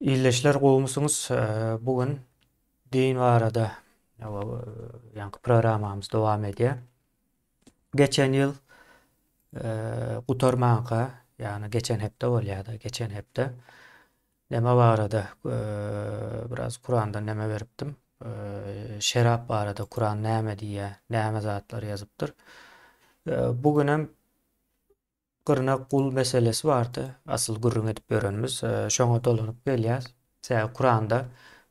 İyileşler gowmusyňyz. Bugün din barada ýa-ni programmamyz dowam edýär. Geçen ýyl gutarmanka, ýa-ni geçen hepde bolýardy. Geçen hepde näme barada biraz Kur'andan näme beripdim. Şerap barada Kur'an näme diýär, näme zatlar ýazypdyr. Bugün hem gyrnak kul meselesi bardy. Asyl gürrüň edip berenimiz. Şoňa dolanyp gelýär. Kur'anda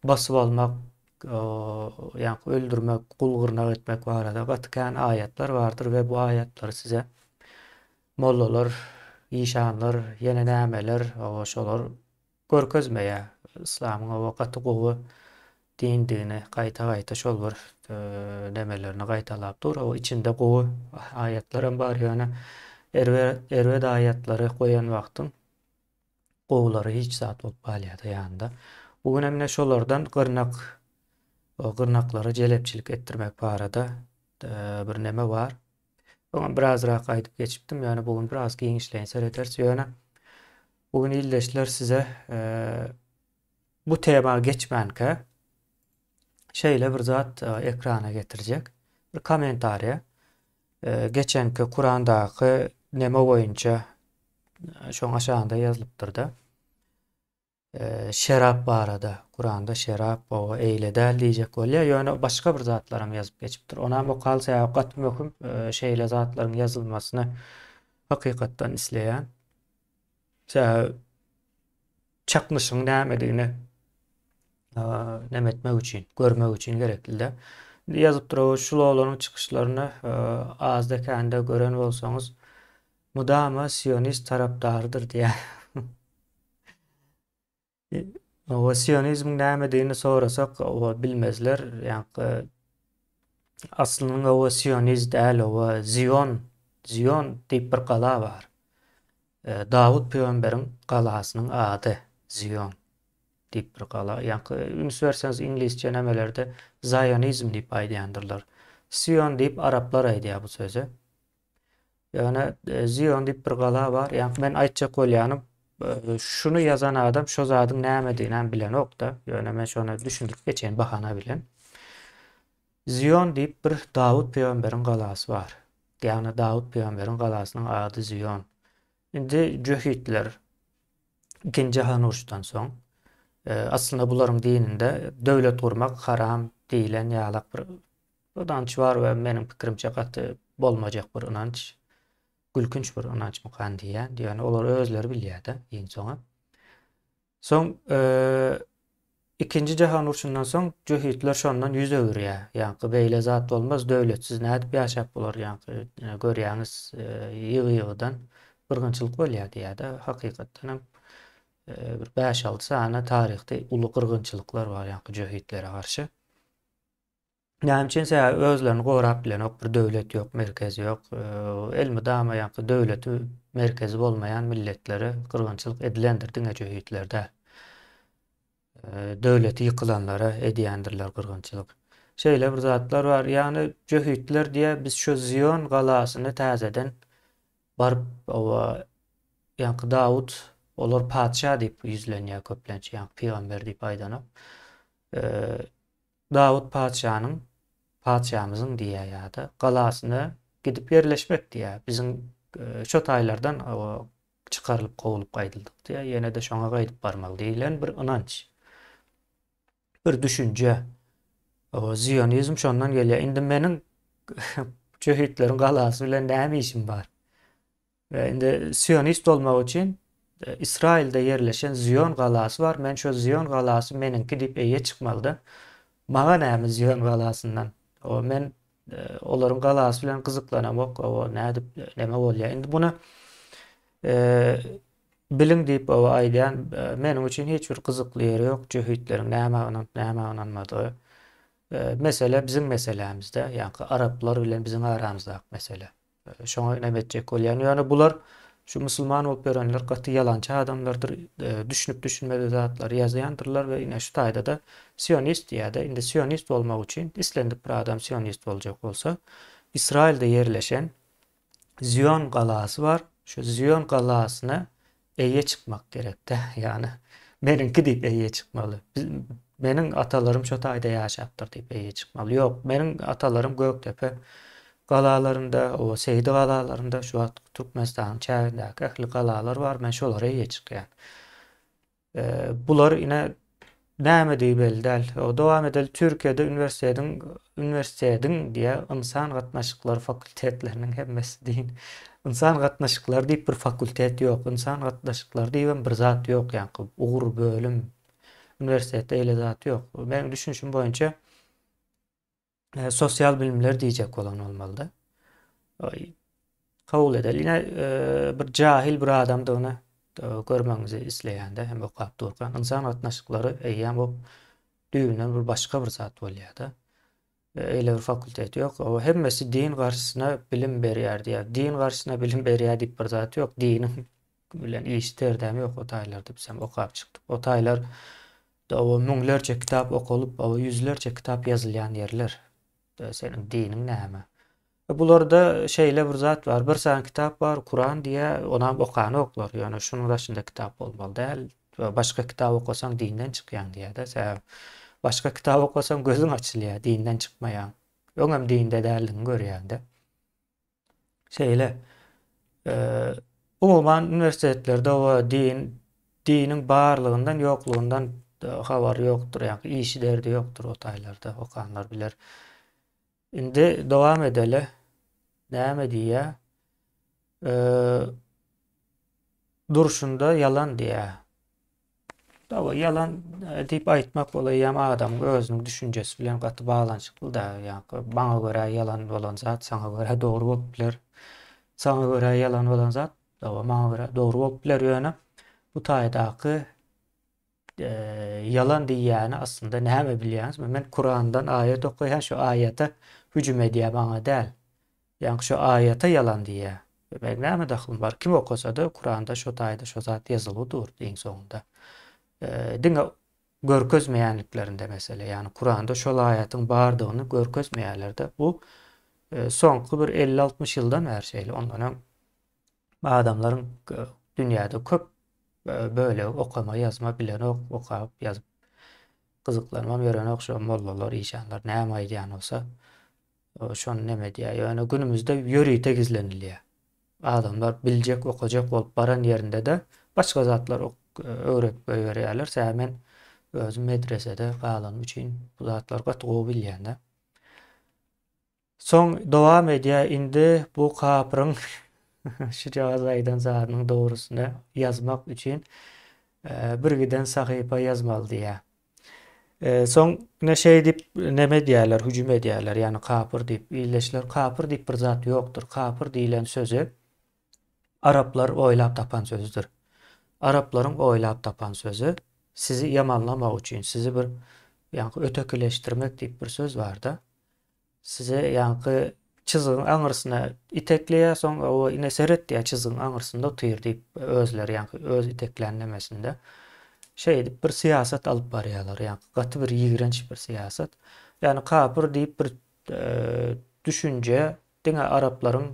basyp almak, ýa-ni öldürmek, kul gyrnak etmek barada gatykän ayetler bardyr we bu ayetleri size mollalar, işanlar, ýene nämeler, şolar görkezmeýär. Islamyň o gaty gowy dindigini gaýta-gaýta şol bir nemelerini gaýtalap dur. O içinde gowy ayetler hem bar ýöne erwed ayetleri goýan wagtyň gowlary hiç zat bolup galýardy ýanynda. Bugün emne şolardan gyrnaklary jelepçilik etdirmek barada bir neme bar. Oňa birazrak gaýdyp geçipdim. Ýani bugün biraz giňişleýin sereters ýöne. Bugün illeşler size bu tema geçmänke şeýle bir zat ekrana getirjek. Bir komentariýa. Geçenki Kur'andaky neme boýunça şoň aşağında ýazylypdyr da. Şerap barada, Kur'anda şerap o eýledäl diýjek bolýar. Ýöne başga bir zatlarym ýazyp geçipdir. Ona mokal saýakat möhüm şeýle zatlaryň ýazylmasyny hakykatdan isleýän. Çaknyşyň nämedigini nemetmek üçin, görmek üçin gerekli-de. Ýazypdyr o şulalaryň çykyşlaryny azda-kände gören bolsaňyz mudama sionist tarapdarydyr diýär. O sionizm nämedigini sorasak o bilmezler. Ýa-ni aslyny o sionist däl, o Zion diýip bir gala bar. Dawud peýgamberiň galasynyň ady Zion diýip bir gala. Ýa-ni üns berseňiz inglizçe nämelerde Zionizm diýip aýdýandyrlar. Sion diýip araplar aýdýar bu söze. Ýöne Zion diýip bir gala bar. Ýa-ni men aýtjak bolýanym şunu yazan adam şo zadyň nämedigini bilen okda. Ýöne men şonu düşündürip geçen bahana bilen. Zion diýip bir Dawud peýgamberiň galasy bar. Ýani Dawud peýgamberiň galasynyň ady Zion. Indi Jöhitler ikinji jahan uruşdan soň aslında bularyň dininde döwlet gurmak haram diýilen ýalak bir inanç bar we meniň pikirimçe gaty bolmajak bir inanç. Gülkünç bir inanç mukan diýär. Ýani olar özleri bilýär-de ýen soňa. Soň ikinji jahan uruşundan soň Jöhitler şondan ýüz öwürýär. Ýani beýle zat bolmaz, döwletsiz nädip ýaşap bolar ýani görýäňiz ýygy-ýygydan gyrgynçylyk bolýar diýär-de. Hakykatdan hem bir 5-6 sany taryhda uly gyrgynçylyklar bar ýani Jöhitlere garşy. Näme özlerini gorap bilen ok, bir döwlet ýok, merkez ýok. Elmi dama ýa-ni döwleti merkezi bolmaýan milletleri gyrgynçylyk edilendir diňe Jöhitlerde. Döwleti ýykylanlara edýändirler gyrgynçylyk. Şeýle bir zatlar bar. Ýani Jöhitler diýär biz şu Zion galasyny täzeden baryp ýa-ni Dawud olar padşa diýip ýüzlenýär köplençe, ýa-ni peýgamber diýip aýdanap. Dawud padşamyzyň diýär ýa-da galasyna gidip yerleşmek diýär. Biziň şo taýlardan çykarylyp gowulyp gaýdyldyk diýär. Ýene de şoňa gaýdyp barmaly diýilen bir inanç. Bir düşünje. O Zionizm şondan gelýär. Indi meniň Jöhitleriň galasy bilen näme işim bar? Indi sionist bolmak üçin İsrailde yerleşen Zion galasy bar. Men şo Zion galasy meniňki diýip eýe çykmalydy. Maga näme Zion galasyndan? O men olaryň galasy bilen gyzyklanamok, o nädip näme bolýar? Indi buna biliň diýip aýdýan meniň üçin hiç bir gyzykly ýeri ýok. Jöhitleriň näme inanmadygy. Mesele bizim meselemizde, ýani Araplar bilen bizim aramyzdaky mesele. Şoňa näme etjek bolýan? Ýani bular şu musulman bolup berenler gaty ýalançy adamlardyr, düşünüp düşünmede zatlar ýazýandyrlar we ine şu taýda da sionist diýär-de. Indi sionist bolmak üçin islendik bir adam sionist boljak bolsa, İsrailde yerleşen Zion galasy bar. Şu Zion galasyna eýe çykmak gerek-de. Ýani Meninki diýip eýe çykmaly. Meniň atalarym şo taýda ýaşapdyr diýip eýe çykmaly. Ýok, meniň atalarym Göktepe galalarynda, o Seydi galalarynda şu wagt Türkmenistanyň çägindäki ähli galalar bar. Men şolara eýe çykýan. Bular ine näme diýip belli däl. O dowam edeli Türkiýede üniversitediň diýe insan gatnaşyklary fakultetleriniň hemmesi diýin. İnsan gatnaşyklary diýip bir fakultet ýok. İnsan gatnaşyklary diýen bir zat ýok ýa-ni ugur bölüm üniversitede eýle zat ýok. Meniň düşünşüm boýunça sosial bilimler diýjek bolan bolmaly. Kabul edeli. Ine bir jahil bir adam da onu görmeňizi isleýände hem okap durgan insan gatnaşyklary eýýän bu düýünden bir başga bir zat bolýar-da. Eýle bir fakultet ýok. O hemmesi din garşysyna bilim berýär diýär. Din garşysyna bilim berýär diýip bir zat ýok. Diniň bilen işterdäm ýok o taýlarda biz hem okap çykdyk. O taýlar da o müňlerçe kitap okulyp, o yüzlerçe kitap yazylýan ýerler. Senin diniň näme? Bularda şeýle bir zat bar. Bir san kitap bar, Kur'an diýe, ona okany oklar. Ýani şunuň başynda kitap bolmaly däl. Başga kitap okasaň dinden çykýan diýär-de. Sen başga kitap okasaň gözüň açylýar, dinden çykmaýan. Öňem dinde däldigini görýän-de. Şeýle umuman üniversitetlerde o diniň barlygyndan ýoklugyndan habar ýokdur. Ýani işi derdi ýokdur o taýlarda okanlar biler. Indi dowam edeli. Näme diýär? Duruşunda yalan diýär. Tawa yalan diýip aýtmak bolýar adamyň özüniň düşünjesi bilen gaty baglanyşykly da. Ýani baňa görä yalan bolan zat saňa görä dogry bolup biler. Saňa görä yalan bolan zat tawa maňa görä dogry bolup biler ýöne. Bu taýdaky yalan diýýäni aslında näme bilýäňiz? Men Kur'andan ayet okuýan şu ayete hüjüm edýär baňa däl. Ýani şu ayete yalan diýär. Men näme dahylym bar? Kim okasa da Kur'anda şu taýda şu zat ýazylydur diň soňunda. Diňe görkezmeýänliklerinde mesele. Ýani Kur'anda şol aýatyň bardygyny görkezmeýärler-de. Bu soňky bir 50-60 ýyldan bäri şeýle. Ondan adamlaryň dünýäde köp böyle okama yazma bilen okap yazıp gyzyklanma gören okşa mollalar, işanlar näme aýdýan olsa şonu näme diýär. Ýani günümizde ýörüýte gizlenilýär. Adamlar biljek, okajak bolup baran ýerinde de başga zatlar öwrekpe berýärler. Sen men özüm medresede galan üçin bu zatlar gatgo bilýän-de. Soň dowam edýär indi bu kapryň şu jaz aýdan zadynyň dogrusyny yazmak üçin bir giden sahypa yazmaly diýär. Soň näşe diýip näme diýerler, hüjüm edýärler, ýani kapyr diýip illeşler. Kapyr diýip bir zat ýokdur. Kapyr diýilen sözü Araplar oýlap tapan sözdür. Araplaryň oýlap tapan sözü sizi yamanlamak üçin, sizi bir ýani ötekileşdirmek diýip bir söz bar-da. Size ýani çyzygyň aňyrsyna itekleýär, soň o ine seret diýär çyzygyň aňyrsynda otyr diýip özleri ýani öz iteklenmesinde bir siýasat alyp barýarlar. Ýani gaty bir ýigrenç bir siýasat. Ýani kapyr diýip bir düşünje diňe Araplaryň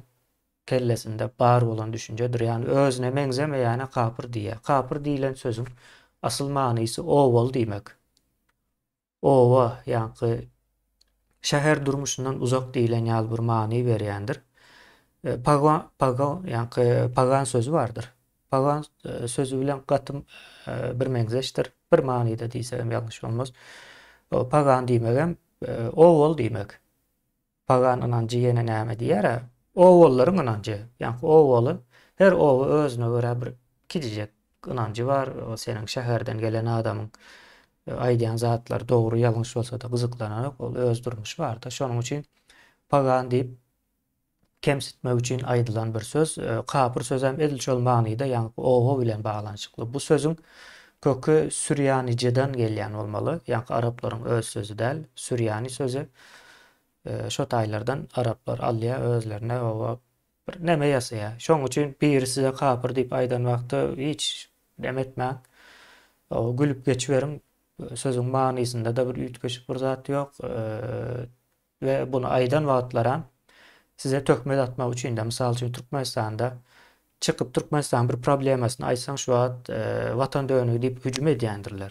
kellesinde bar bolan düşünjedir. Ýani özüne meňzemeýäne kapyr diýär. Kapyr diýilen sözüň asyl manysy owal diýmek. Owa ýani şäher durmuşundan uzak diýilen ýaly bir many berýändir. Pagan sözü bardyr. Pagan sözü bilen gatym bir meňzeşdir. Bir manyda diýsem ýalňyş bolmaz. O pagan diýmegem owal diýmek. Pagan ynanjy ýene näme diýär? Owallaryň ynanjy. Ýani owaly her owa özüne görä bir kidijek ynanjy bar. O seniň şäherden gelen adamyň aýdýan zatlar dogry ýalňyş bolsa da gyzyklanan ol öz durmuş bar-da. Şonuň üçin pagan diýip kemsitmek üçin aýdylan bir söz. Kapyr söz hem edilçol manyda ýani owa bilen baglanyşykly. Bu sözüň kökü Süryanijadan gelýän bolmaly. Ýani Araplaryň öz sözü däl, Süryani sözü. Şo taýlardan Araplar alýar özlerine owa bir näme ýasaýar. Şoň üçin biri size kapyr diýip aýdan wagtda hiç demetmäň. O gülüp geçiberin. Sözün manysynda da bir ütkeşik bir zat ýok we bunu aýdan wagtlaram size töhmet atmak üçin de, misal üçin Türkmenistanda çıkıp Türkmenistan bir problemasını aysan şu at vatan dönüğü deyip hücum edýändirler.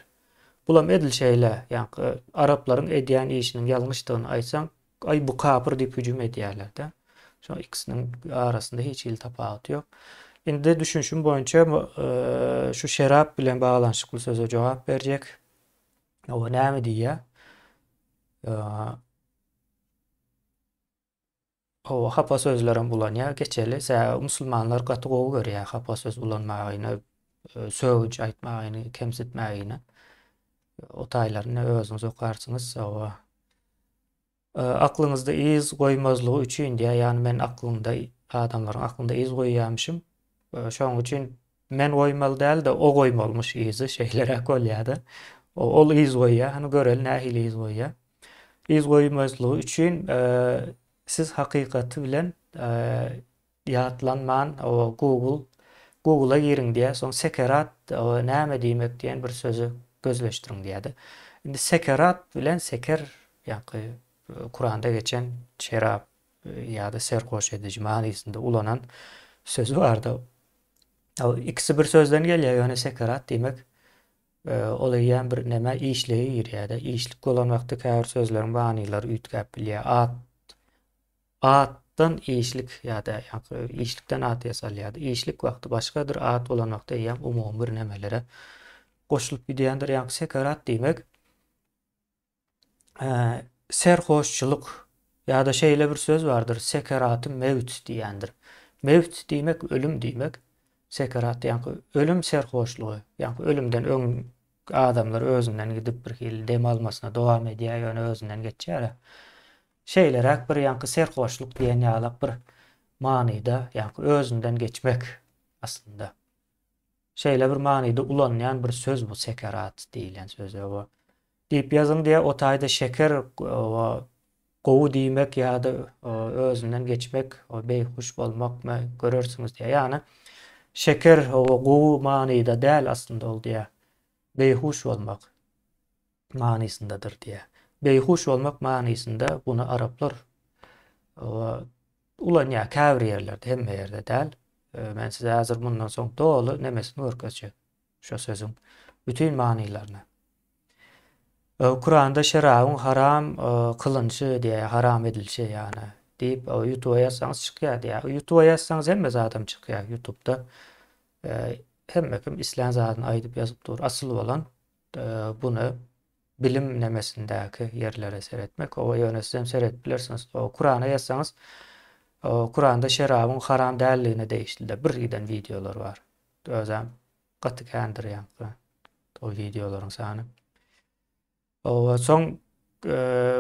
Bulam edil şeyle, yani Arapların edýän işinin ýalňyşdygyny aysan, ay bu kapır deyip hücum edýärler de. Şu ikisinin arasında hiç iltifaat yok. Indi düşünşüm boýunça şu şerap bilen baglanyşykly söze jogap berjek. O näme diýär? Eee, O hapa sözlerim bulanýar. Geçeli musulmanlar gaty gowy görýär hapa söz ulanmagyny, söwüç aýtmagyny, kemsitmägini. O taýlaryny özüňiz okarsyňyz. Aklyňyzda iz goýmazlygy üçin diýär. Ýani men aklymda adamlaryň aklynda iz goýýarmyşym. Şoň üçin men goýmaly däl de o goýmalymyş izi şeýlerek bolýar-da. Ol iz goýýar, hany göreli nähili iz goýýar. Iz goýmazlygy üçin siz hakykati bilen ýatlanman o Google'a girin diýär. Soň sekerat näme diýmek diýen bir sözü gözleşdiriň diýär. Indi sekerat bilen seker ýa-ni Kur'anda geçen şerap ýa-da serhoş edici manysynda ulanan sözü bardy. İkisi bir sözden gelýär, ýöne sekerat diýmek ola ýan bir näme işlegi ýerýär-de. İşlik bolan wagtda käbir sözleriň manylary üýtgäp bilýär. Atdan işlik ýa-da işlikden at ýasalýar. İşlik wagty başgadyr, at bolan wagtda ýa umumy bir nämelere goşulyp gidýändir. Ýa sekerat diýmek serhoşçuluk ýa-da şeýle bir söz bardyr. Sekerat-ı mevt diýendir. Mevt diýmek ölüm diýmek. Sekerat ýa-ni ölüm serhoşlugy. Ýa-ni ölümden öň adamlar özünden gidip bir hili dem almasyna dowam edýär, ýöne özünden geçýär. Şeýlerek bir ýa-ni serhoşluk diýen ýalyk bir manyda, ýa-ni özünden geçmek aslında. Şeýle bir manyda ulanýan bir söz bu sekerat diýilen söz bu. Diýip ýazyn diýe o taýda şeker gowy diýmek ýa-da özünden geçmek, o beýhuş bolmakmy görersiňiz diýe. Ýani şeker gowy manyda däl aslında ol diýe. Beýhuş bolmak manysyndadyr diýe. Beýhuş bolmak manysynda bunu Araplar ulanýar käbir ýerlerde, hemme ýerde däl. Men size hazır bundan soň dolu nemesini görkezjek. Şo sözüň bütün manylaryny. Kur'anda şerabyň haram kılınçy diýe, haram edilçi ýani diýip YouTube'a ýazsaňyz çykýar diýe. YouTube'a ýazsaňyz hemme zadam çykýar YouTube'da. Hemme kim islen zadyny aýdyp ýazyp dur. Asyl bolan bunu bilim nemesindäki ýerlere seretmek. O ýöne siz seretip bilersiňiz. Kur'ana ýazsaňyz Kur'anda şerabyň haram dälligine değişildi. Bir giden videolar bar. Özem gaty kändir ýa-ni. O videolaryň sany. Soň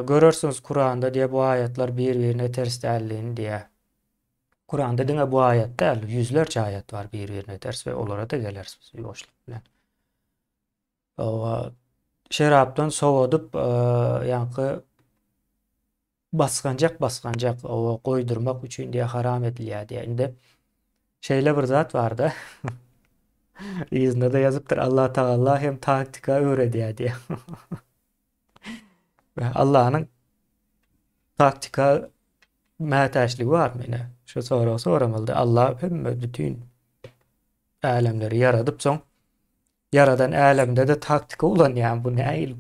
görersiňiz Kur'anda diýe bu ayatlar bir-birine ters dälligini diýe. Kur'anda diňe bu ayat däl, yüzlerce ayat var bir-birine ters we olara da gelersiz ýoşluk bilen. Şerapdan sowadyp ýa-ni basganjak goýdurmak üçin diýe haram edilýär diýe. Indi şeýle bir zat bar-da. Ýüzünde de ýazypdyr Allah Taala hem taktika öwredýär diýe. Allah'ın taktika mätäçligi bar mene. Şu soramyldy. Allah hemme bütün alemleri yaradyp soň yaradan alemde de taktika ulanýar. Bu näil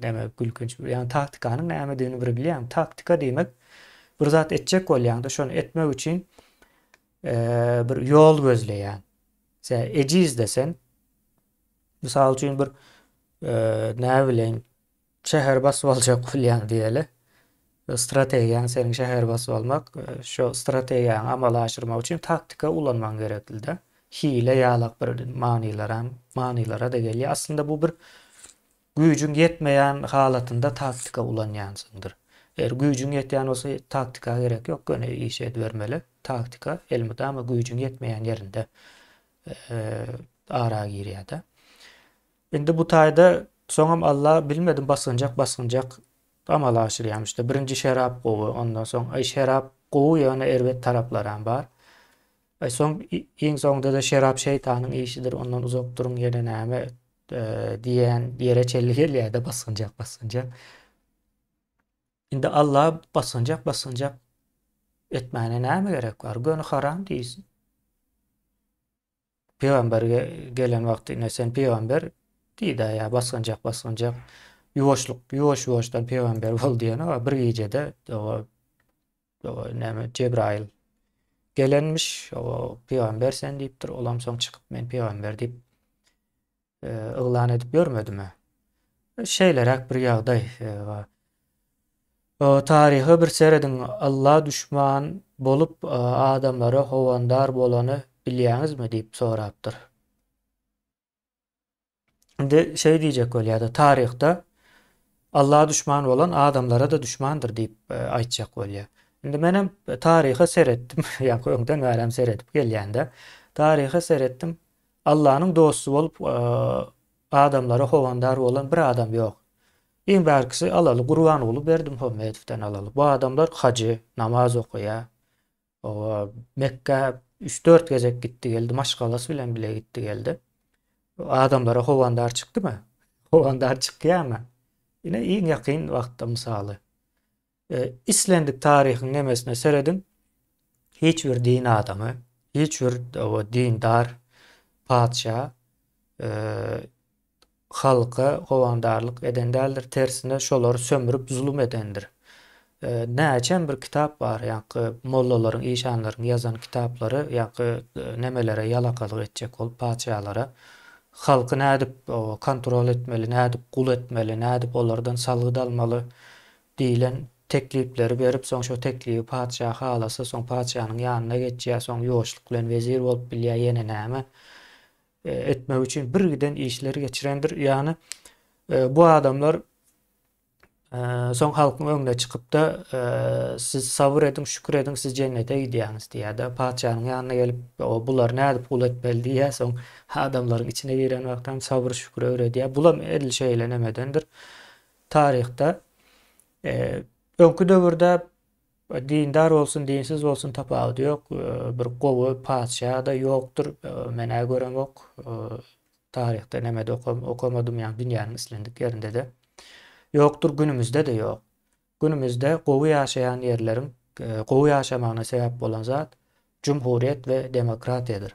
demek gülkünç. Yani taktikanyň näme diýeni bir bilýär. Taktika diýmek bir zat etjek bolýanda şonu etmek üçin bir ýol gözleýän. Sen ejiz desen, misal üçin bir näme bilen şäher basyp aljak bolýan diýeli. Strategiýaň seniň şäher basyp almak, şo strategiýaň amala aşyrmak üçin taktika ulanman gerekli-de. Hile ýalyk bir manylara da gelýär. Aslında bu bir güýjüň ýetmeýän halatynda taktika ulanýansyňdyr. Eger güýjüň ýetýän bolsa taktika gerek ýok, göne iş edbermeli. Taktika elbetde ama güýjüň ýetmeýän ýerinde ara girýär-de. Indi bu taýda soňam Allah bilmedim basınjak amala aşyrýarmyş. Birinji şerap gowy, ondan soň ay şerap gowy ýöne erbet taraplarym bar. Ay soň iň soňda da şerap şeytanyň işidir, ondan uzak duruň ýene näme diýen ýere çelli gelýär-de basınjak. Indi Allah basınjak etmäne näme gerek bar? Göni haram diýsin. Peýgamberge gelen wagtyna sen peýgamber diýdi ya basgynjak ýuwaş-ýuwaşdan peýgamber boldy ýa bir gecede näme Cebrail gelenmiş o peýgamber sen diýipdir olam soň çykyp men peýgamber diýip yglan edip görmedimi? Şeýlerek bir ýagdaý bar. O taryhy bir seredin Allah düşman bolup adamlara howandar bolany bilýäňizmi diýip sorapdyr. Indi şey diýjek bolýardy taryhda Allah'a düşman bolan adamlara da düşmandır diýip aýtjak bolýar. Indi men hem taryhy seretdim. Ýa-ni öňden bäri seredip gelýände taryhy seretdim. Allah'nyň dostu bolup adamlara howandar bolan bir adam ýok. Iň bärkisi alaly Gurban bolup berdim Hommedowden alaly. Bu adamlar hacı, namaz okuýar. O Mekke 3-4 gezek gitdi geldi. Maşgalasy bilen bile gitdi geldi. Adamlara howandar çykdymy? Howandar çykýarmy? Ine iň ýakyn wagtda misaly. İslendik taryhyň nemesine seredin. Hiç bir din adamı, hiç bir dindar padşa halka howandarlyk eden däldir. Tersine şolary sömürüp zulüm edendir. Näçen bir kitap bar, ýa-ni mollalaryň, işanlaryň ýazan kitaplary, ýa-ni nemelere ýalakalyk etjek bolup padşalara halky nädip kontrol etmeli, nädip kul etmeli, nädip olardan salgyt almaly diýilen teklipleri berip soň şo teklipi padşah halasa soň padşanyň ýanyna geçýär, soň ýoşluk bilen vezir bolup bilýär ýene näme etmek üçin bir giden işleri geçirendir. Ýani bu adamlar soň halkyň öňüne çykyp da siz sabır edin, şükür edin, siz cennete gidýäňiz diýär-de. Padşanyň ýanyna gelip bular nädip kul etmeli diýär, soň adamlaryň içine giren wagtdan sabır şükür öwredýär. Bular edil şeýlenemedendir. Taryhda öňkü döwürde dindar bolsun, dinsiz bolsun tapagy ýok. Bir gowy padşah da ýokdur. Mene görem ok. Taryhda nemede okamadym ýa-ni dünýäniň islendik ýerinde de ýokdur, günümizde de ýok. Günümizde gowy ýaşaýan ýerleriň gowy ýaşamagyna sebäp bolan zat jumhuriýet we demokratiýadyr.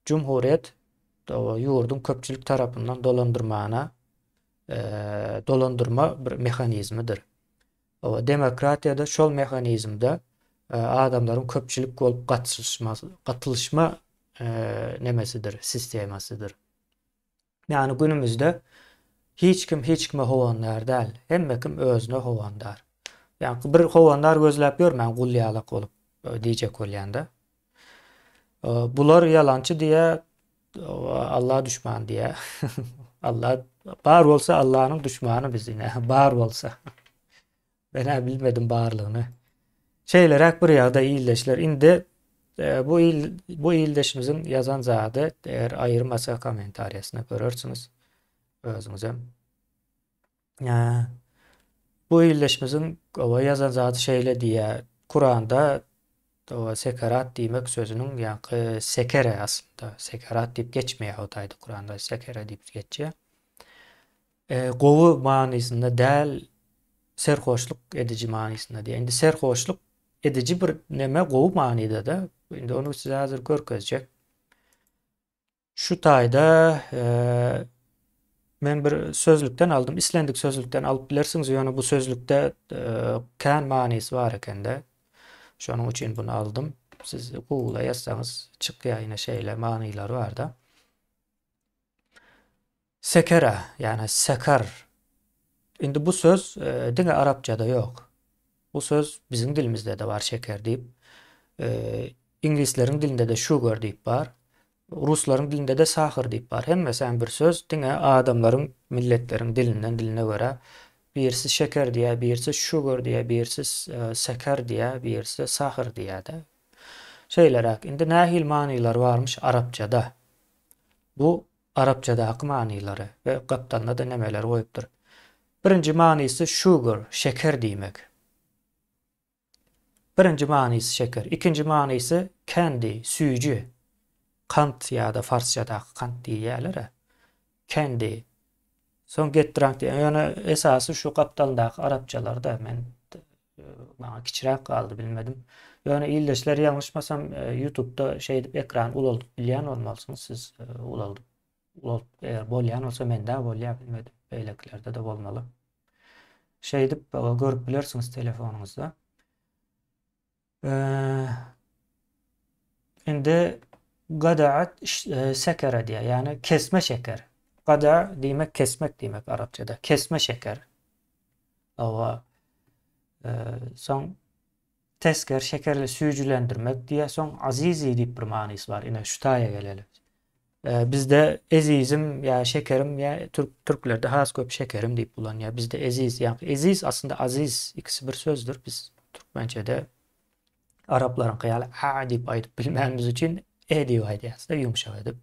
Jumhuriýet ýurdun köpçülik tarapyndan dolandyrma bir mehanizmidir. Demokratiýada şol mehanizmde adamlaryň köpçülik bolup gatylşma nemesidir, sistemasydyr. Ýani günümizde hiç kime howandar däl, hemme kim özüne howandar. Ýani bir howandar gözläp görmän gulýalak bolup diýjek bolýanda. Bular ýalançy diýe, Allah düşman diýe. Allah bar bolsa Allah'nyň düşmany bizine, bar bolsa. Ben bilmedim barlygyny. Şeýlerek bir ýagda ýyldaşlar. Indi bu ýyldaşymyzyň ýazan zady eger aýyrmasa kommentariýasyna görersiňiz özüňize. Bu ýyldaşymyzyň ýazan zady şeýle diýär. Kur'anda sekarat diýmek sözüniň ýa-ni sekere aslında. Sekarat diýip geçmeýär otaýdy Kur'anda. Sekere diýip geçýär. Gowy manysynda däl serhoşluk edici manysynda diýär. Indi serhoşluk edici bir neme gowy manyda da. Indi onu size hazır görkezjek. Şu taýda men bir sözlükden aldım. İslendik sözlükden alıp bilersiňiz. Ýöne bu sözlükde kän manysy bar ekende. Şonuň üçin bunu aldım. Siz Google'a yazsaňyz çykýar ýene şeýle manylary bar da. Sekera, ýani sekar. Indi bu söz diňe Arapçada ýok. Bu söz bizim dilimizde de var, şeker diýip. İngilisleriň dilinde de sugar diýip bar. Ruslaryň dilinde de sahar diýip bar. Hemmesen bir söz diňe adamlaryň, milletleriň dilinden diline görä birisi şeker diýär, birisi sugar diýär, birisi sekar diýär, birisi sahar diýär de. Şeýlerek indi nähil manylar barmyş Arapçada. Bu Arapçadaky manylary we gapdanda da nemeler goýupdyr. Birinci manysy sugar, şeker diýmek. Birinci manysy şeker. İkinci manysy candy, süýji. Kant ýa-da farsçadaky kant diýerler. Candy. Soň getdirank diýär. Ýani esasy şu gapdandaky Arapçalarda men bana kiçirek kaldı bilmedim. Yani illeşler yanlışmasam YouTube'da ekran ul olup bilýän bolmalısınız siz eğer bolýan olsa men de bolýar bilmedim. Beýleklerde de bolmaly. Görüp bilersiniz telefonunuzda. Eee Indi gada'at sekere diye yani kesme şeker. Gada demek kesmek demek Arapçada. Kesme şeker. Ava son tesker şekerle süýjülendirmek diye son azizi diýip bir manysy var. Ine şu taýa geleli. Bizde ezizim ya şekerim ya Türklerde has köp şekerim diýip bulan ya bizde eziz yani eziz aslında aziz ikisi bir sözdür. Biz Türkmençede Arapların kıyalı a diýip aýdyp bilmänimiz üçin diýip aýdýar. Ýumşak edip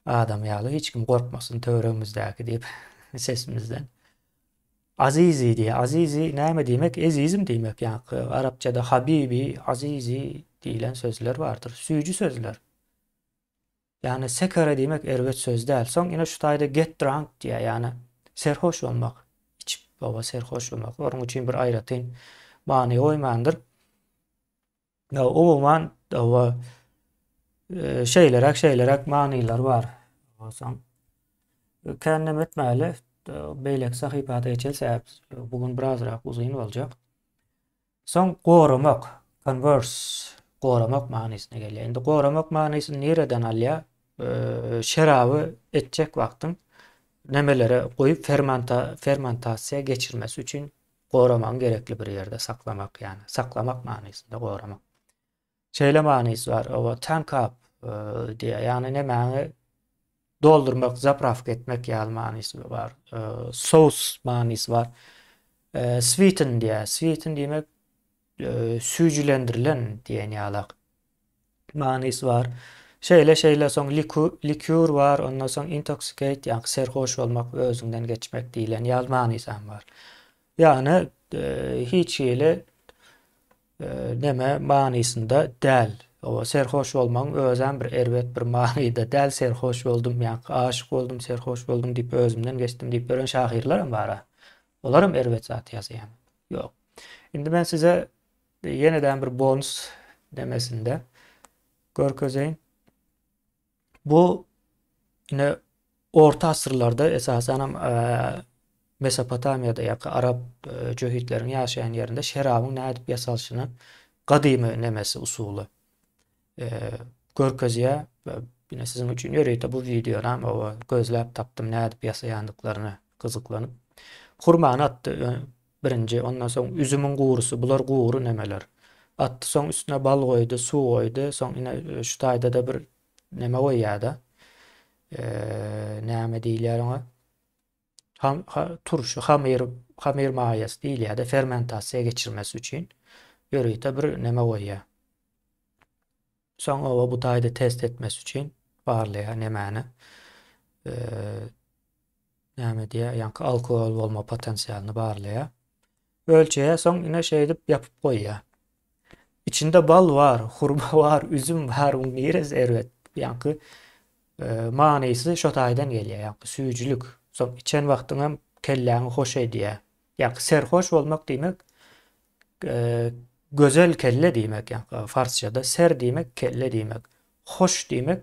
adam ýaly hiç kim gorkmasyn töweremizdäki diýip sesimizden. Azizi diýe. Azizi näme diýmek? Ezizim diýmek. Yani Arapçada habibi, azizi diýilen sözler vardır. Süýjü sözler. Yani sekere diýmek erwet söz däl. Soň ine şu taýda get drunk diýe. Yani serhoş bolmak. İçip baba serhoş bolmak. Onuň üçin bir aýratyn many goýmandyr. Ya o zaman şeylerek maniler var. Olsam kendim etmeli beýlek sahypata geçelsek bugün birazrak uzun boljak. Soň goramak, converse goramak manysyna gelýär. Endi goramak manysyny nereden alýar? Şeraby etjek wagtyň nemelere goýup fermentasiýa geçirmesi üçin goramak gerekli bir ýerde saklamak yani saklamak manysynda goramak. Şeýle manysy var. O tank up diye yani ne many doldurmak, zapravka etmek ýaly manysy var. Sos manysy var. Sweeten diye. Sweeten demek süýjülendirilen diýen ýaly manysy var. Şeýle soň likür var. Ondan soň intoxicate ýa serhoş bolmak, özüňden geçmek diýilen ýaly manysy var. Yani hiç ýeli neme manysynda däl. O serhoş bolmaň özem bir erwet bir manyda däl serhoş boldum ýa aşyk boldum, serhoş boldum diýip özümden geçdim diýip beren şahyrlar bar. Olaram erwet zat ýazýan. Ýok. Indi men size yeniden bir bonus demesinde görkezeýin. Bu yine orta asırlarda esasen Mesopotamiyada ýa Arap jöhitlerin ýaşaýan ýerinde şerabyň nädip ýasalyşynyň gadymy nemesi usuly görkezýär. Yine sizin üçin ýöreýte bu videodan gözläp tapdym nädip ýasaýandyklaryny gyzyklanyp. Hurmany atdy birinji, ondan soň üzümüň gurusy, bular guru nemeler. Atdy soň üstüne bal goýdy, su goýdy, soň ine şu taýda da bir neme goýýarda. Näme diýilýär oňa? Turşu, hamir maýasy diýilýär, fermentasiýa geçirmesi üçin ýöreýte bir neme goýýar. Soň bu taýda test etmesi üçin barlaýar nemeni. Näme diýär? Ýa-ni alkol bolma potensiýalini barlaýar. Ölçeýär, soň ine şeýdip ýapyp goýýar. İçinde bal var, hurma var, üzüm var, uň neresi erwet. Ýa-ni manysy şo taýdan gelýär, ýa-ni süýjülük. Soň içen wagtyňam kelläňi hoş edýär. Ýa-ni serhoş bolmak diýmek gözel kelle diýmek, ýa-ni farsçada ser diýmek kelle diýmek. Hoş diýmek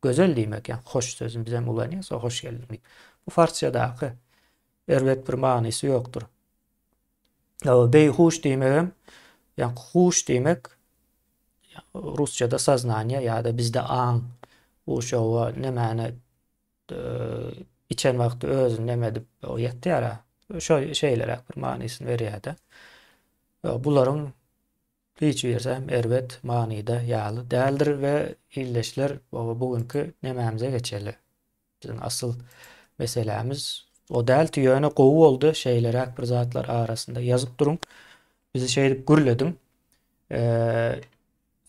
gözel diýmek, ýa-ni hoş sözüm bizem ulanýar, hoş geldin. Bu farsçadaky erwet bir manysy ýokdur. Beyhuş diýmegem, ýa-ni huş diýmek Rusçada saznaniýa ýa-da bizde aň. Bu şowa nemeni içen wagty özüň nemedip o ýetýär. Şo şeýlere bir manysyny berýär-de. Bularyň hiç birsem erwet manyda ýaly däldir we illeşler bugünkü nemämize geçeli. Bizim asıl meselemiz o däl tüýöne gowy boldy şeýlerek bir zatlar arasynda ýazyp duruň. Bizi şeýdip gürledim.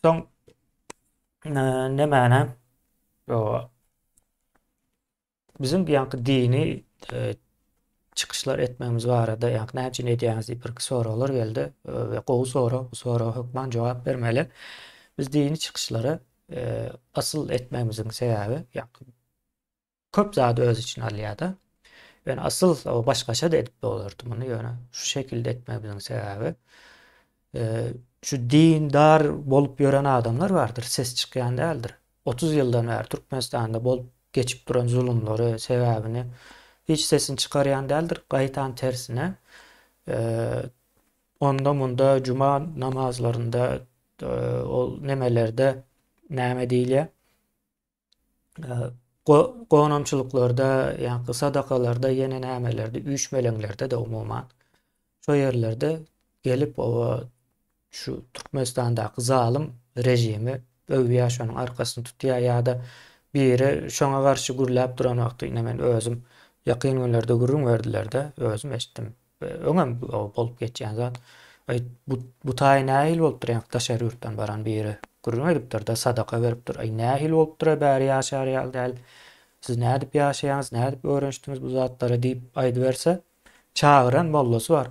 Soň nemene o bizim ýa-ni dini çıkışlar etmemiz barada ýa-ni näçe edýäňiz diýip bir soralar geldi we gowy sora, bu sora hökmen jogap bermeli. Biz dini çıkışları asıl etmemizin sebäbi ýa-ni köp zady öz için alýar-da. Ben asıl o başkaça da edip olurdu bunu yani şu şekilde etmemizin sebebi şu dindar bolup gören adamlar vardır. Ses çıkayan değildir. 30 yıldan beri Türkmenistan'da bolup geçip duran zulümleri sebebini hiç sesini çıkarayan değildir. Gaytan tersine e, onda munda cuma namazlarında o nemelerde näme diýilýär? Gonamçylyklarda, ýa-ni sadakalarda, ýene nämelerde, üýtmelenlerde de umuman şo ýerlerde gelip o şu Türkmenistandaky zalim rejimi öwýär şonuň arkasyny tutýar ýa-da biri şoňa garşy gürläp duran wagty men özüm ýakyn günlerde gürrüň berdiler-de özüm eşitdim. Öňem bolup geçýän zat bu taý nähil bolupdyr ýa-ni taşary ýurtdan baran biri gürrüň edipdir da sadaka beripdir. Nähil bolupdyr bäri ýaşar ýaly däl. Siz nädip ýaşaýaňyz, nädip öwrenşdiňiz bu zatlary diýip aýdy berse, çağıran mollasy bar.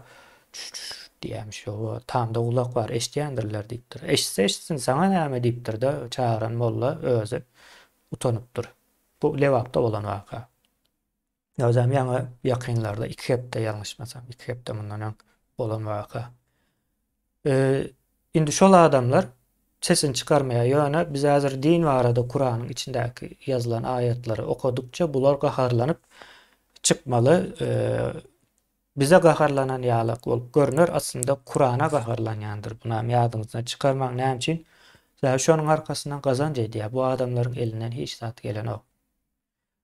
Diýämiş o tamda ulak bar, eşdýändirler diýipdir. Eşitse eşitsin, saňa näme diýipdir da çağıran molla özü utanypdyr. Bu Lewapda bolan waka. Ýa-da ýa-ni ýakynlarda 2 hepde ýalňyşmasam, 2 hepde mundan öň bolan waka. Indi şol adamlar sesini çıkarmaya ýöne biz häzir din barada Kur'anyň içindäki ýazylan aýatlary okudukça bular gaharlanyp çıkmaly. Bize gaharlanan ýalyk bolup görünür. Aslında Kur'ana gaharlanýandyr. Buna ýadyňyzdan çıkarmak näme üçin? Şä şonuň arkasyndan gazanç edýär. Bu adamlaryň elinden hiç zat gelenok.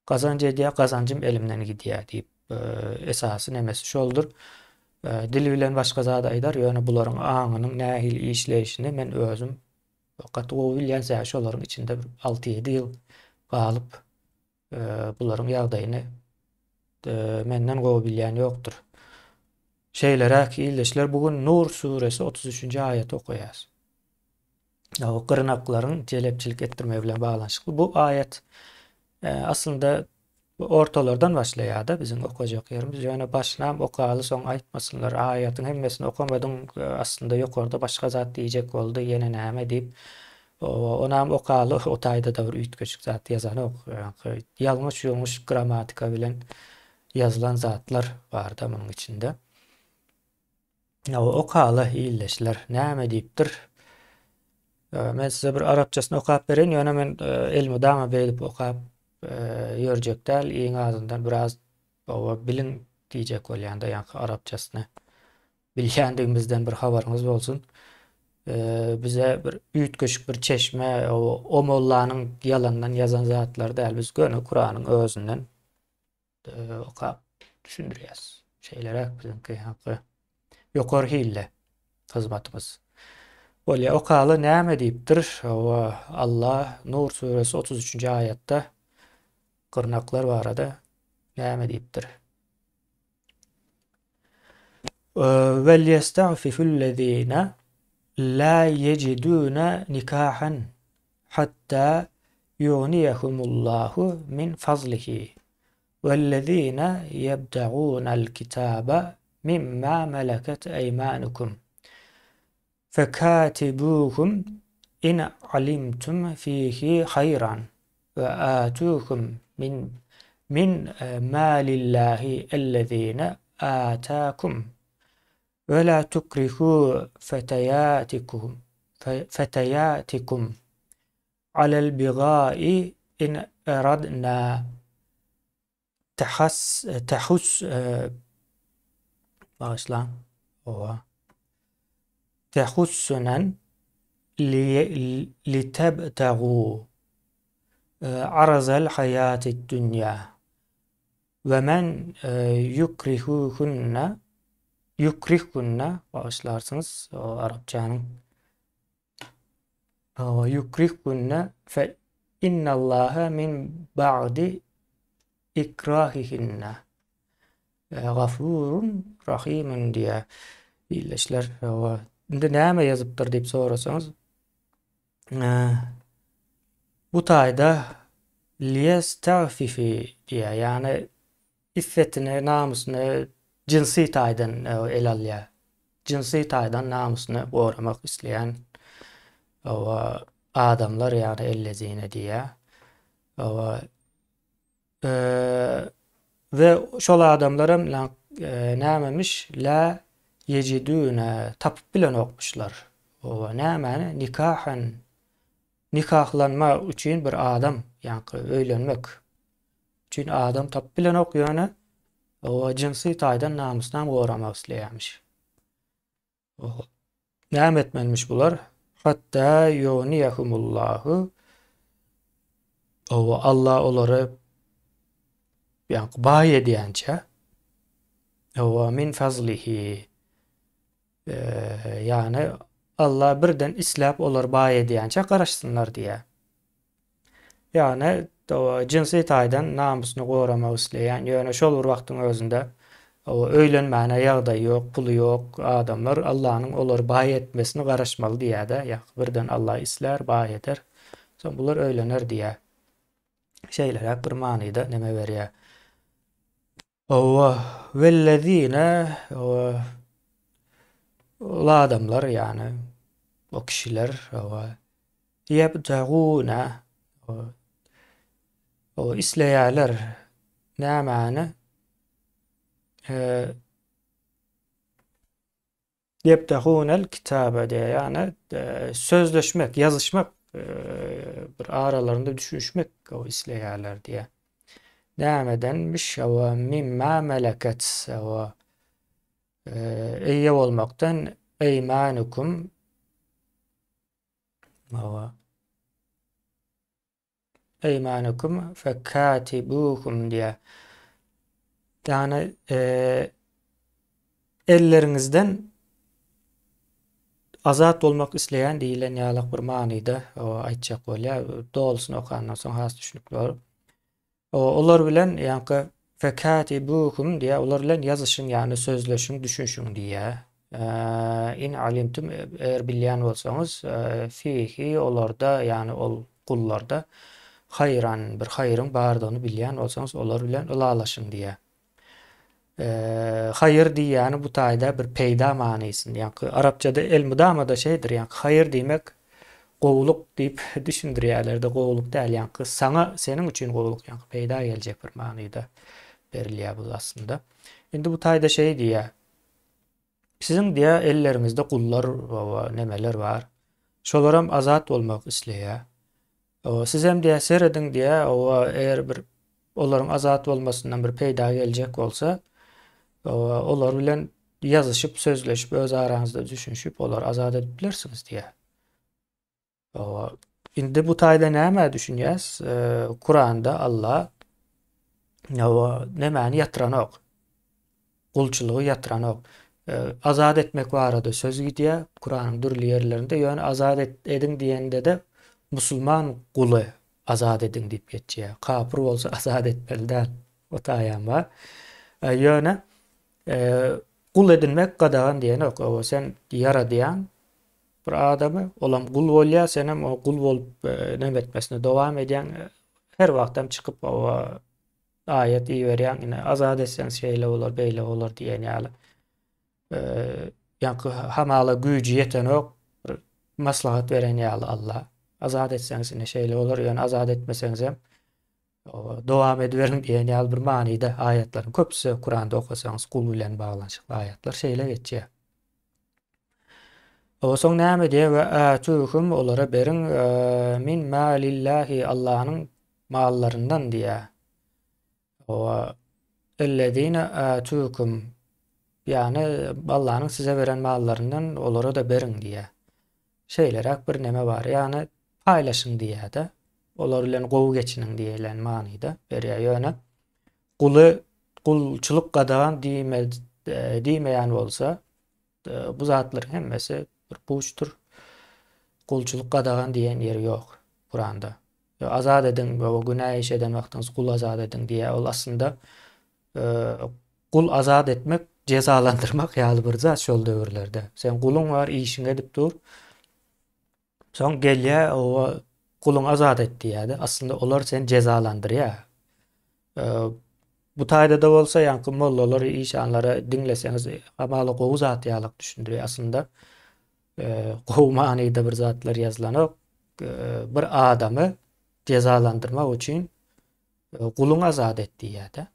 Gazanç edýär, gazancym elimden gidýär diýip esasy nemesi şoldur. Dili bilen başga zat aýdar, ýöne bularyň aňynyň nähil işleýişini men özüm fakat o bilýän şä şolaryň içinde 6-7 ýyl galyp bularyň ýagdaýyny menden gowy bilýän ýokdur. Şeylerek illeşler bugün Nur suresi 33. ayet okuýas. O gırnaklaryň jelepçilik etdirme bilen baglanşykly. Bu ayet aslında ortalardan başlaýar-da bizim okujak ýerimiz. Ýöne başlam okaly soň aýtmasynlar. Aýatyň hemmesini okamadyň, aslında ýokarda başga zat diýjek boldy, ýene näme diýip onam okaly o taýda da bir üýtgeçik zat ýazan ok. Ýalňyş gramatika bilen ýazylan zatlar bar da munyň içinde. Okaly illeşler näme diýipdir? Men size bir arapçasyny okap beren, ýöne men elmi dama beýlip okap ýörjek däl, iň azyndan biraz bilin diýjek bolýanda ýa-ni arapçasyny bilýändigimizden bir habaryňyz bolsun. Bize bir üýtgeçik bir çeşme o mollanyň ýalandan ýazan zatlar däl, biz göne Kur'anyň özünden okap düşündirýäs. Şeylerek bizimki haky ýokary hille hyzmatymyz. Bolýa okaly näme diýipdir? Allah Nur suresi 33. ayetde gırnaklar barada näme diýipdir? Vel yesta'fifullezîne la yecidûne nikahan hatta yugniyehumullahu min fazlihi vellezîne yebtagûnel kitâbe mimma meleket eymânukum fekâtibuhum in alimtum fihi hayran ve âtuhum min mâlillahi ellezîne âtâkum ve la tukrihû feteyâtikum alel bigâi in eradnâ tehussunen litebtagû arazal hayatid dünya ve men yukrihkunna bağışlarsınız o Arapçanın yukrihkunna fe innallaha min ba'di ikrahihinna gafurun rahimun diye illeşler. Indi näme ýazypdyr diýip sorasaňyz, bu taýda liyestağfifi diýär, ýani iffetini, namusyny jinsi taýdan el alýar. Jinsi taýdan namusyny goramak isleýän adamlar ýani ellezine diýär. Ve şol adamlara nämemiş la yecidüne tapıp bilen okmuşlar. O nämäni nikahan nikahlanma üçin bir adam ýa-ni öýlenmek üçin adam tapyp bilen okýany o jinsi taýdan namusdan goramak isleýärmiş. O näme etmelmiş bular? Hatta yuniyahumullahu o Allah olary baý edýänçe o min fazlihi yani Allah birden islap olar baý edýänçe garaşsynlar diýe. Yani o jinsi taýdan namusyny goramak isleýän ýöne şol bir wagtyň özünde o öýlenmäne ýagdaý ýok, puly ýok adamlar Allahyň olar baý etmesini garaşmaly diýär-de. Birden Allah isler, baý eder. Soň bular öýlener diýär. Şeýler bir manyda neme berýär. O vellezine o adamlar yani o kişiler o yebtaguna o isleýärler nämäni yebtagunal kitabe diye yani sözleşmek, yazışmak bir aralarında düşünüşmek o isleýärler diye. Nämedenmiş o mimma meleket o eýe bolmaktan eymanukum o eymanukum fekatibuhum diye. Yani ellerinizden azat olmak isleyen diýilen ýalyk bir manyda o aýtjak bolýar. Dolusyny okandan soň has düşünip bar. Olar bilen ýa-ni fekatibuhum diye olar bilen yazışyň ýa-ni sözleşiň, düşünşiň diye. In alimtum eğer bilýän bolsaňyz fihi olarda ýa-ni ol kullarda hayran bir haýryň bardygyny bilýän bolsaňyz olar bilen ulalaşyň diye. Hayır diýýäni bu taýda bir peýda manysynda ýa-ni Arapçada el-mudamada şeýdir ýa-ni hayır diýmek gowuluk diýip düşündirýärler-de gowuluk däl ýa-ni saňa seniň üçin gowuluk ýa-ni peýda geljek bir manyda berilýär bu aslında. Indi bu taýda şeý diýär. Sizin diýä elleriňizde kullar we nemeler bar. Şolaram azat bolmak isleýär. Siz hem diýä seredin diýä eğer bir olaryň azat bolmasyndan bir peýda geljek bolsa olar bilen yazışıp, sözleşip, öz aranızda düşünüşüp olar azat edip bilersiňiz diýär. Indi bu taýda näme düşünýäs? Kur'anda Allah nemäni ýatyranok, gulçylygy ýatyranok, azat etmek barada söz gidýär Kur'anyň dürli ýerlerinde. Ýöne azat edin diýende de musulman guly azat edin diýip geçýär. Kafir bolsa azat etmeli. O taýam bar. Ýöne kul edinmek gadagan diýen ok. O sen yaradýan bir adamy olam kul bolýar, sen hem o kul bolup neme etmesine dowam edýän her wagtam çykyp o ayet iýerýän ine azat etsen şeýle bolar, beýle bolar diýen ýaly. Ýa-ni hamala güýji ýeten ok, maslahat beren ýaly Allah. Azat etseňiz ine şeýle bolar, ýöne azat etmeseňiz hem dowam ediberin diýen ýaly bir manyda ayetlerin köpüsi Kur'anda okasaňyz kul bilen baglanşykly ayetler şeýle geçýär. Soň näme diýär? Ve atuhum olara berin min malillahi Allahyň mallaryndan diýär. Ellezine atukum yani Allah'ın size veren mallarından olara da berin diye. Şeylerak bir neme var. Yani paylaşın diye de. Olar bilen gowy geçinin diýilen manyda berýär. Ýöne kulçuluk gadagan diýmeýän bolsa bu zatlaryň hemmesi bir puçtur. Kulçuluk gadagan diýen ýeri ýok Kur'anda. Azat edin we günah işeden wagtyňyz kul azat edin diýär. Ol aslında kul azat etmek cezalandırmak ýaly bir zat şol döwürlerde. Sen kulun var, işiňe edip dur. Soň gelýär o kulun azat etdi ýa-da aslında olar seni cezalandyrýar. Bu taýda da bolsa ýa-ni mollalar işanlara dinleseňiz amaly gowy zat ýalyk düşündirýär. Aslında gowy manyda bir zatlar ýazylan ok. Bir adamy cezalandyrmak üçin kulun azat etdi ýa-da.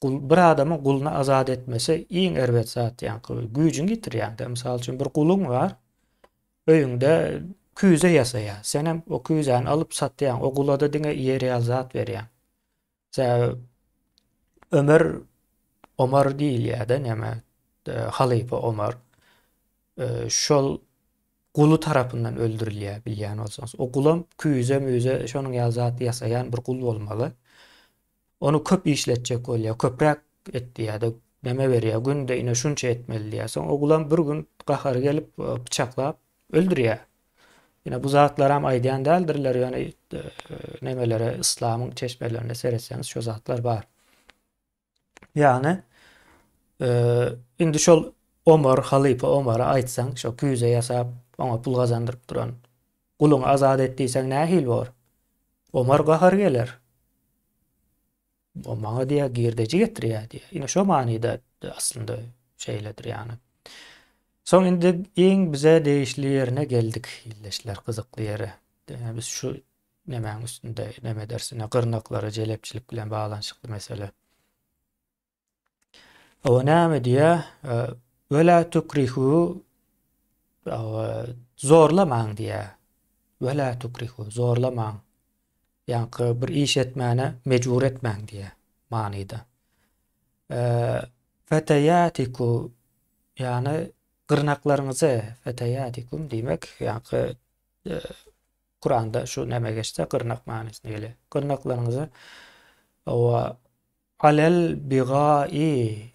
bir adamın guluna azat etmesi iň erbet zat ýa-ni güýjüň gitirýär. Misal üçin bir gulun var, öýüňde küýze ýasaýar. Sen hem o küýzäni alyp satýan, o gulada diňe ýeri azat berýän. Ömer Omar diýil ýa-da näme, halifa Omar. Şol gulu tarapyndan öldürilýär bilýän bolsaňyz. O gulam küýze-müýze şonuň ýazaty ýasaýan bir gul bolmaly. Onu köp işletjek bolýar, köprek etdi ýa-da näme berýär, günde ine şunça etmeli diýär. O gulam bir gün gahary gelip bıçaklap öldürýär. Ine bu zatlar hem aýdýan däldirler, ýani nemelere İslamyň çeşmelerine seretseňiz şo zatlar bar. Ýani indi şol Omar, halifa Omar'a aýtsaň, şo küýze ýasap, oňa pul gazandyryp duran guluňy azat etdiýseň nähil bor? Omar gahary geler. O maňa diýär girdeji getirýär diýär. Ine şo manyda aslında şeýledir ýani. Soň indi iň bize değişli ýerine geldik, illeşler gyzykly ýere. Biz şu nemäň üstünde näme dersine gyrnaklary jelepçilik bilen baglanyşykly mesele. O näme diýär? Ve la tukrihu zorlamaň diýär. Ve la tukrihu zorlamaň. Ýa-ni bir iş etmäne mejbur etmäň diýär manyda. Fetayatiku ýani gyrnaklaryňyzy fetayatikum diýmek ýa-ni Kur'anda şu näme geçse gyrnak manysyna gelir. Gyrnaklaryňyzy o alel bigai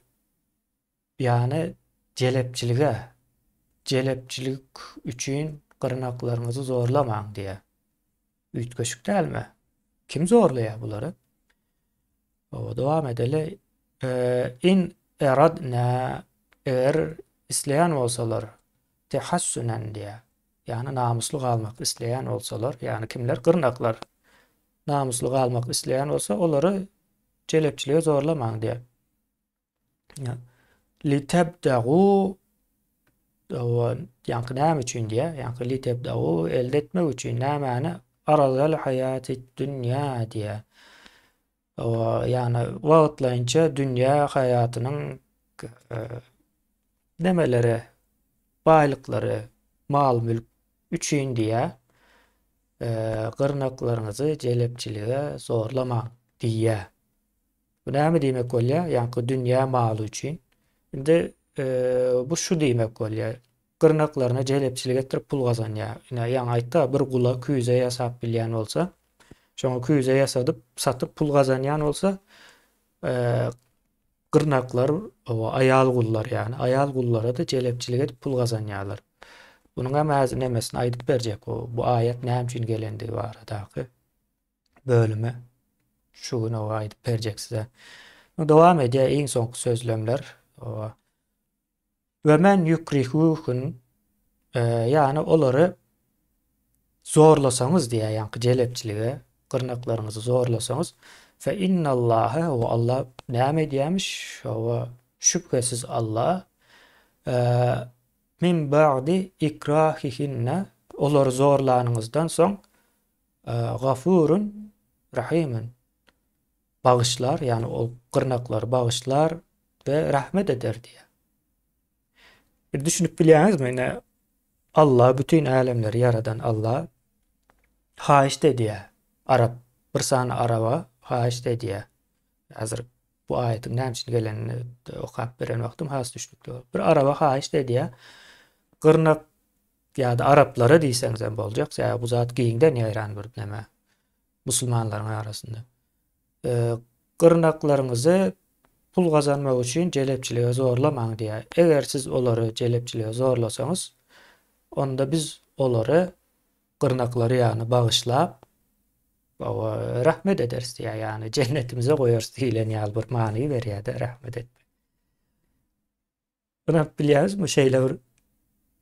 ýani jelepçilik üçin gyrnaklaryňyzy zorlamaň diýär. Üýtgeşik dälmi? Kim zorlaýar bulary? O dowam edeli. In eradna eger isleýän bolsalar tehassunan diýär. Ýani namusly galmak isleýän bolsalar, ýani kimler gyrnaklar namusly galmak isleýän bolsa, olary jelepçilige zorlamaň diýär. Li tebda'u ýani näme üçin diýär? Ýani li tebda'u elde etmek üçin nämäni arazal hayatı dünya diye. Yani wagtlaýynça dünýä hayatynyň nemeleri, baýlyklary, mal mülk üçin diye gyrnaklaryňyzy jelepçilige zorlamaň diýär. Bu näme diýmek bolýar? Ýani dünýä maly üçin. Indi bu şu diýmek bolýar. Gyrnaklaryna jelepçilik etdirip pul gazanýar. Ýani aýtda bir gula küýze ýasap bilýän bolsa, şoňa küýze ýasadyp satyp pul gazanýan bolsa, gyrnaklar o aýal gullar ýani aýal gullara da jelepçilik edip pul gazanýarlar. Bunuň hem nämesini aýdyp berjek o bu aýat näme üçin gelendigi baradaky bölüme şuny aýdyp berjek size. Dowam edýär iň soňky sözlemler. Ve men yukrihuhun yani olary zorlasaňyz diýär, ýani jelepçilige gyrnaklaryňyzy zorlasaňyz fe innallaha we Allah näme diýärmiş? Şowa şüphesiz Allah min ba'di ikrahihinna olary zorlanyňyzdan soň gafurun rahimun bağışlar, ýani o gyrnaklar bağışlar ve rahmet eder diýär. Bir düşünüp bilýäňizmi? Allah bütün alemleri yaradan Allah haýyşde diýär. Arap bir sany araba haýyşde diýär. Hazır bu aýatyň näme üçin gelenini okap beren wagtym has düşdükdi. Bir araba haýyşde diýär. Gyrnak ýa-da araplara diýseňiz hem boljak. Bu zat giýinden ýaýran bir näme musulmanlaryň arasynda. Gyrnaklaryňyzy pul gazanmak üçin jelepçilige zorlamaň diýär. Eger siz olary jelepçilige zorlasaňyz, onda biz olary gyrnaklary ýani bağışlap rahmet ederiz diýär. Ýani cennetimize goýarys diýilen ýaly bir many berýär-de rahmet etmek. Buna bilýärismi? Şeýle bir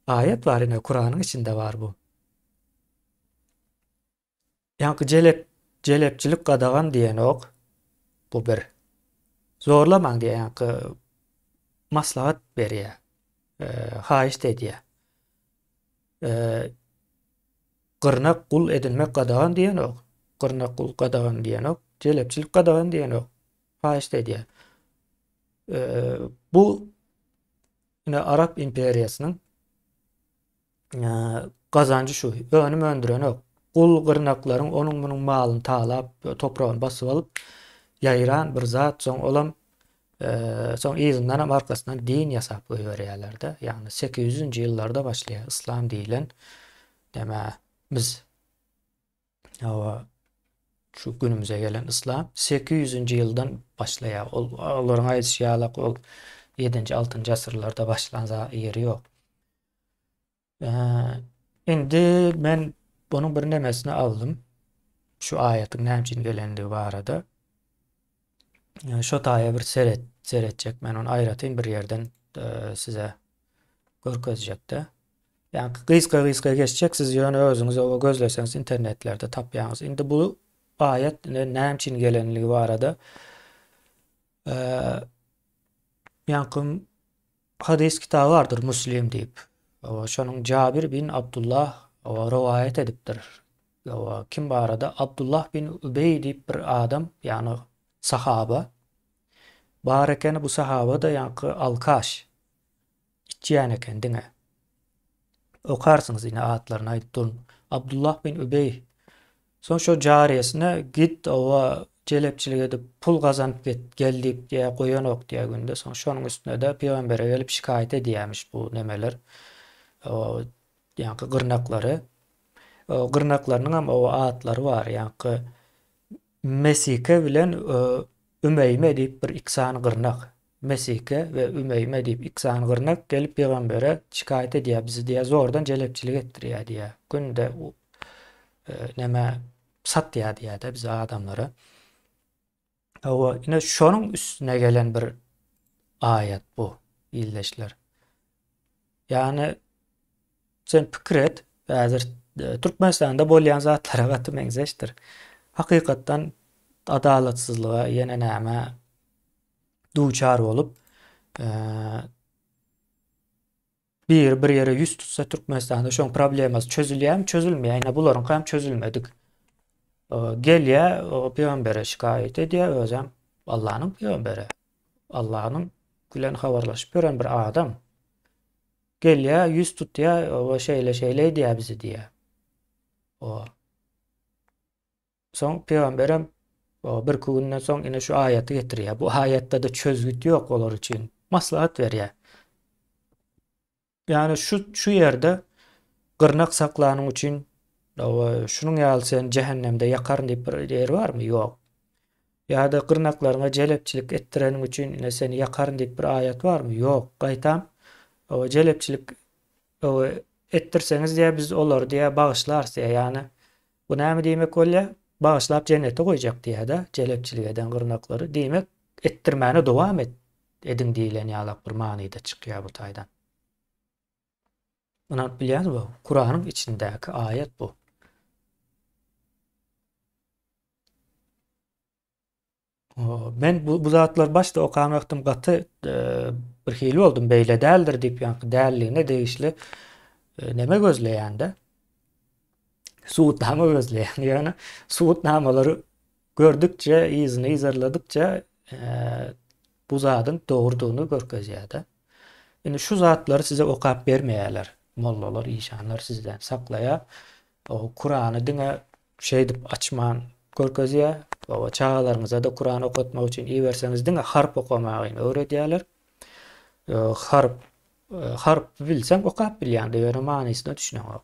ayet bar ine Kur'anyň içinde var bu. Ýani jelepçilik gadagan diýen ok bu bir zorlamaň diýär, ýani maslahat berýär. Haýyşde diýär. Gyrnak kul edilmek gadagan diýen ok. Gyrnak kul gadagan diýen ok. Jelepçilik gadagan diýen ok. Haýyşde diýär. Eee, bu yine Arap imperiyasının kazancı şu. Önüm öndüren o. Kul gırnakların onun bunun malını taalap, toprağını basıp alıp yayıran bir zat soň olam soň izinden hem arkasından din ýasap goýberýärler-de. Yani 800-nji ýyllarda başlaýar islam diýilen. Deme biz şu günümüze gelen islam 800-nji ýyldan başlaýar. Olaryň aýdýaşýaly ol 7-nji 6-njy asyrlarda başlansa ýeri ýok. Indi men bunun bir nemesini aldım. Şu ayetin näme üçin gelenligi barada. Şo taýa bir seretjek men onu aýratyn bir ýerden size görkezjekde. Yani gysga geçecek, siz ýöne özüňiz owa gözleseňiz internetlerde tapýaňyz. Indi bu ayet näme üçin gelenligi barada ýanky hadis kitaby bardyr Müslim diýip. Şonuň Cabir bin Abdullah rivayet edipdir. Kim barada? Abdullah bin Übey diýip bir adam, yani sahaba. Barekeni bu sahaba da ýanky alkaş. İçýän eken diňe. Okarsyňyz ine atlaryny aýdyp durun. Abdullah bin Übey. Soň şo jariyesine git owa jelepçilik edip pul gazanyp geldik diýe goýan ok diýe günde. Soň şonuň üstüne de peýgambere gelip şikayet edýärmiş bu nemeler. Ýanky gırnaklary. Gırnaklarynyň hem o atlary bar. Ýanky Mesike bilen Ümeyme diýip bir ikisany gırnak. Mesike we Ümeyme diýip ikisany gırnak gelip peýgambere şikayet edýär, bizi diýe zordan jelepçilik etdirýär diýe. Günde neme satýar diýär de biz adamlara. Ine şonuň üstüne gelen bir ayet bu illeşler. Yani sen pikir et, häzir Türkmenistanda bolýan zatlara gaty meňzeşdir. Hakykatdan adalatsızlyğa ýene näme duçar bolup bir ýere ýüz tutsa Türkmenistanda şoň problemas çözülýärmi, çözülmeýär. Ýene bularyň hem çözülmedik. Gelýär, o peýgambere şikayet edýär, özem Allahyň peýgamberi. Allahyň bilen habarlaşyp gören bir adam. Gelýär, ýüz tutýar, o şeýle edýär bizi diýär. Soň peýgamberem bir günden soň ine şu aýaty getirýär. Bu aýatda da çözgüt ýok olar üçin. Maslahat berýär. Yani şu ýerde gırnak saklanyň üçin şunuň ýaly sen cehennemde ýakaryn diýip bir ýer barmy? Ýok. Ýa-da gırnaklaryňa jelepçilik etdireniň üçin ine seni ýakaryn diýip bir aýat barmy? Ýok. Gaýtam jelepçilik ettirseňiz diýe biz olar diýe bagyşlarys diýe. Yani bu näme diýmek bolýar? Bagyşlap jennete goýjak diýe de jelepçilik eden gırnaklary diýmek ettirmäne dowam edin diýilen ýalak bir manyda çykýar bu taýdan. Bunu bilýäňiz bu? Kur'anyň içindäki ayet bu. Ben bu zatlar başda okan wagtym gaty bir hili oldum, beýle däldir diýip ýanky dälligine degişli neme gözleýände. Suwutnama gözleýän. Ýani suwutnamalary gördükçe, izini izarladykça bu zadyň dogrudygyny görkezýär-de. Indi şu zatlary size okap bermeýärler. Mollalar, işanlar sizden saklaýar. O Kur'any diňe şey dip açman görkezýär. O çağalaryňyza da Kur'an okutmak üçin iýerseňiz diňe harp okamagy öwredýärler. Harp bilseň okap bilýän diýen manysyna düşünýär.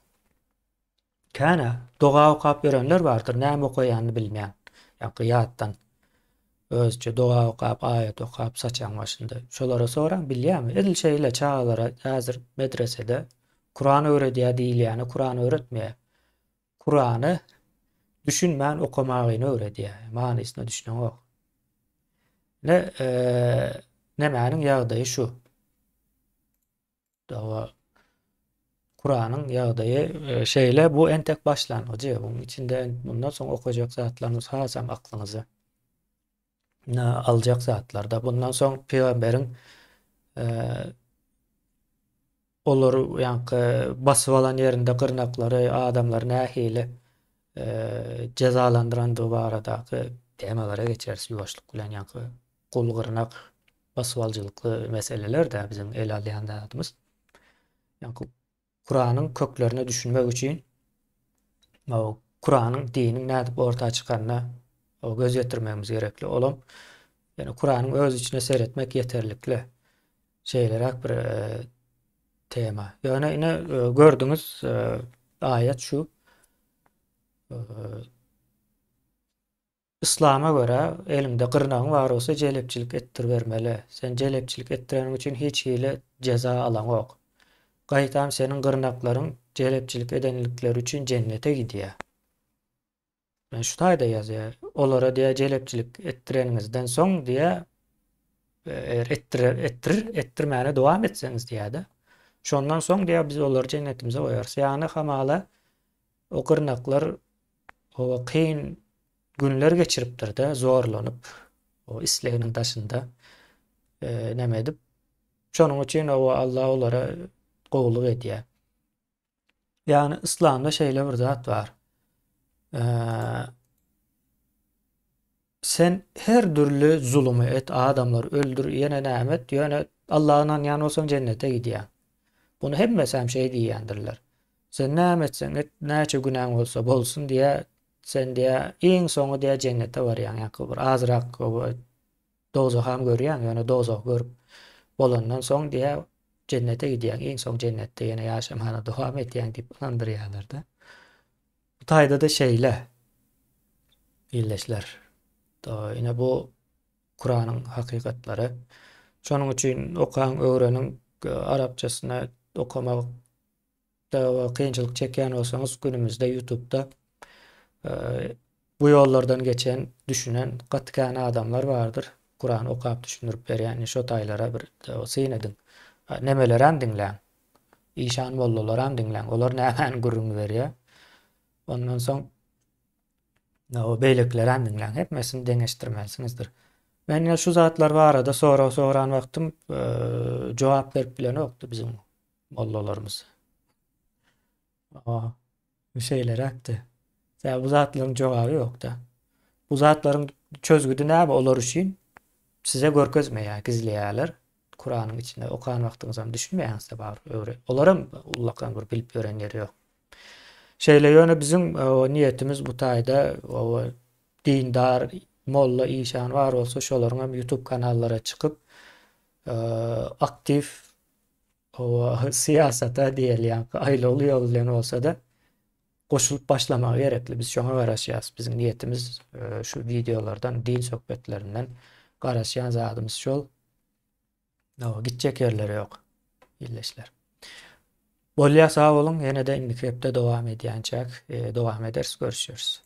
Kana doga okap berenler bardyr, näme okaýanyny bilmeýän. Ýa-da ýatdan özçe doga okap, ayet okap saçan başynda. Şolara soran bilýärmi? Edil şeýle çağalara häzir medresede Kur'an öwredýär diýilýäni Kur'an öwretmeýär. Kur'any düşünmän okamagyny öwredýär. Manysyna düşünýär. Nemäniň ýagdaýy şu. Kur'anyň ýagdaýy şeýle bu entek başlangıcı. Bunun içinde bundan soň okajak zatlaryňyz hasam aklyňyza aljak zatlarda. Bundan soň peýgamberiň olar ýanky basyp alan ýerinde gırnaklary, adamlary nähili cezalandyrandygy baradaky temalara geçeriz ýuwaşlyk bilen ýanky kul gırnak basıvalcılıklı meseleler de bizim ele alýandymyz. Yani Kur'anyň köklerine düşünmek üçin o Kur'anyň diniň nädip ortağa çykanna o göz ýetirmegimiz gerekli. Olam yani Kur'anyň öz içine seyretmek yeterlikli şeylerak bir tema. Yani ine gördüňiz ayet şu e, İslam'a göre elinde gırnagyň bar bolsa jelepçilik ettirbermeli. Sen jelepçilik ettireniň üçin hiç hile ceza alan ok. Gaýtam senin gırnaklaryň jelepçilik edenlikleri üçin cennete gidýär. Ben şu taýda ýazýar. Olara diýe jelepçilik ettireniňizden soň diýe eger ettirmäne dowam etseňiz diýär-de. Şondan soň diýe biz olary cennetimize goýarys. Ýani hamala o gırnaklar o kyn günler geçiripdir de zorlanyp o isleginiň taşynda näme edip şonuň üçin Allah olara gowluk edýär. Yani İslam'da şeýle bir zat var. Sen her türlü zulümü et, adamlar öldür, ýene näme et, ýöne Allah'yň ýany bolsaň cennete gidýär. Bunu hemmesem şey diýýändirler. Sen näme etseň et, näçe günaň bolsa bolsun diýe, sen diýe iň soňy diýe cennete barýan, ýa-ni bir azrak dozaham görýän, ýöne dozak görüp bolandan soň diýe cennete gidýän, iň soň cennette ýene ýaşamana dowam etýän diýip andyrýarlar-da. Bu taýda da şeýle illeşler. Ine bu Kur'anyň hakykatlary. Şonuň üçin okan, öwreniň, arapçasyna okamak da kynçylyk çekýän bolsaňyz günümizde YouTube'da bu ýollardan geçen, düşünen gatykany adamlar bardyr. Kur'an okap düşünürip berýän, şo taýlara bir syn edin. Nemelerem diňläň. İşan mollalarym diňläň. Olar näme gurrun berýär. Ondan soň o beýleklerem diňläň. Hepmesini deňeşdirmelisinizdir. Men ýa şu zatlar barada soran wagtym jogap berip bilen okdy bizim mollalarymız. Bu şeyler akdy. Bu zatlaryň jogaby ýok-da. Bu zatlaryň çözgüdi näme olar üçin size görkezmeýär, gizleýärler. Kur'anyň içinde okan wagtyňyzam düşünmeýäňizde bar öwre. Olarym ullakan bir bilip gören ýeri ýok. Şeýle ýöne bizim o niýetimiz bu taýda o dindar, molla, işan bar bolsa şolaryň YouTube kanallara çykyp aktiv o siýasata diýelýän aýlaly ýol bilen bolsa-da goşulyp başlamak gerekli. Biz şoňa garaşýas. Bizim niýetimiz şu videolardan, din söhbetlerinden garaşýan zadymyz şol. Gitjek ýerleri ýok. Illeşler. Bolýa sag bolun, ýene-de indiki hepde dowam edýänçäk, dowam ederiz, görüşýürs.